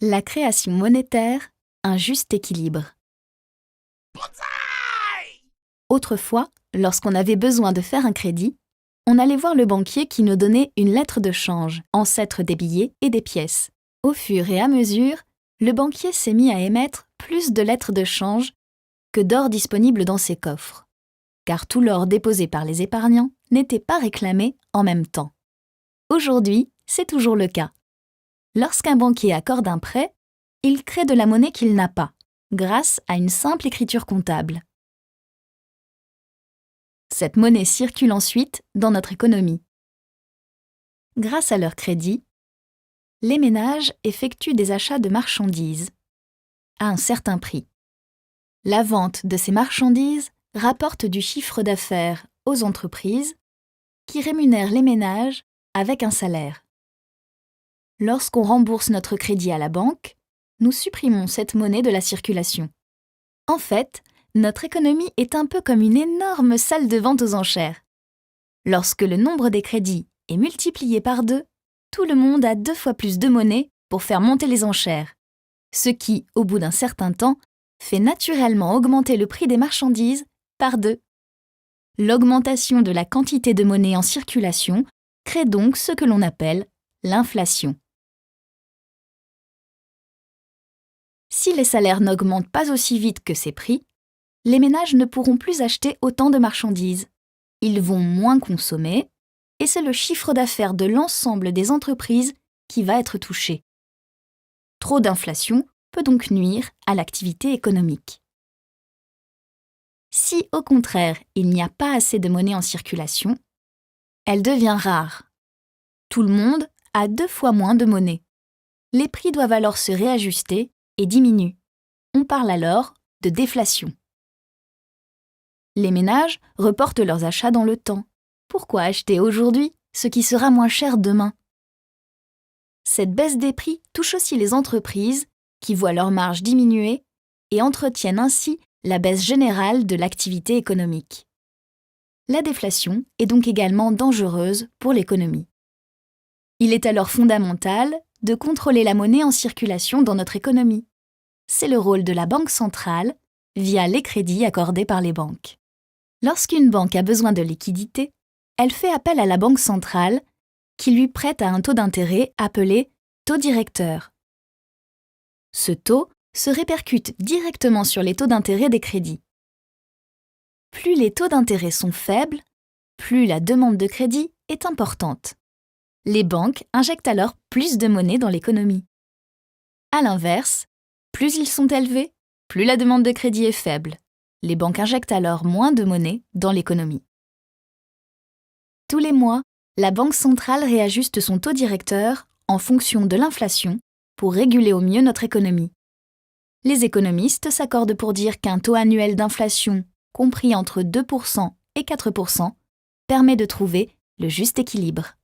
La création monétaire, un juste équilibre. Autrefois, lorsqu'on avait besoin de faire un crédit, on allait voir le banquier qui nous donnait une lettre de change, ancêtre des billets et des pièces. Au fur et à mesure, le banquier s'est mis à émettre plus de lettres de change que d'or disponible dans ses coffres, car tout l'or déposé par les épargnants n'était pas réclamé en même temps. Aujourd'hui, c'est toujours le cas. Lorsqu'un banquier accorde un prêt, il crée de la monnaie qu'il n'a pas, grâce à une simple écriture comptable. Cette monnaie circule ensuite dans notre économie. Grâce à leur crédit, les ménages effectuent des achats de marchandises à un certain prix. La vente de ces marchandises rapporte du chiffre d'affaires aux entreprises qui rémunèrent les ménages avec un salaire. Lorsqu'on rembourse notre crédit à la banque, nous supprimons cette monnaie de la circulation. En fait, notre économie est un peu comme une énorme salle de vente aux enchères. Lorsque le nombre des crédits est multiplié par 2, tout le monde a 2 fois plus de monnaie pour faire monter les enchères, ce qui, au bout d'un certain temps, fait naturellement augmenter le prix des marchandises par 2. L'augmentation de la quantité de monnaie en circulation crée donc ce que l'on appelle l'inflation. Si les salaires n'augmentent pas aussi vite que ces prix, les ménages ne pourront plus acheter autant de marchandises. Ils vont moins consommer, et c'est le chiffre d'affaires de l'ensemble des entreprises qui va être touché. Trop d'inflation peut donc nuire à l'activité économique. Si, au contraire, il n'y a pas assez de monnaie en circulation, elle devient rare. Tout le monde a 2 fois moins de monnaie. Les prix doivent alors se réajuster et diminuent. On parle alors de déflation. Les ménages reportent leurs achats dans le temps. Pourquoi acheter aujourd'hui ce qui sera moins cher demain? Cette baisse des prix touche aussi les entreprises qui voient leurs marges diminuer et entretiennent ainsi la baisse générale de l'activité économique. La déflation est donc également dangereuse pour l'économie. Il est alors fondamental de contrôler la monnaie en circulation dans notre économie. C'est le rôle de la Banque centrale via les crédits accordés par les banques. Lorsqu'une banque a besoin de liquidités, elle fait appel à la Banque centrale qui lui prête à un taux d'intérêt appelé taux directeur. Ce taux se répercute directement sur les taux d'intérêt des crédits. Plus les taux d'intérêt sont faibles, plus la demande de crédit est importante. Les banques injectent alors plus de monnaie dans l'économie. À l'inverse, plus ils sont élevés, plus la demande de crédit est faible. Les banques injectent alors moins de monnaie dans l'économie. Tous les mois, la Banque centrale réajuste son taux directeur en fonction de l'inflation pour réguler au mieux notre économie. Les économistes s'accordent pour dire qu'un taux annuel d'inflation compris entre 2% et 4% permet de trouver le juste équilibre.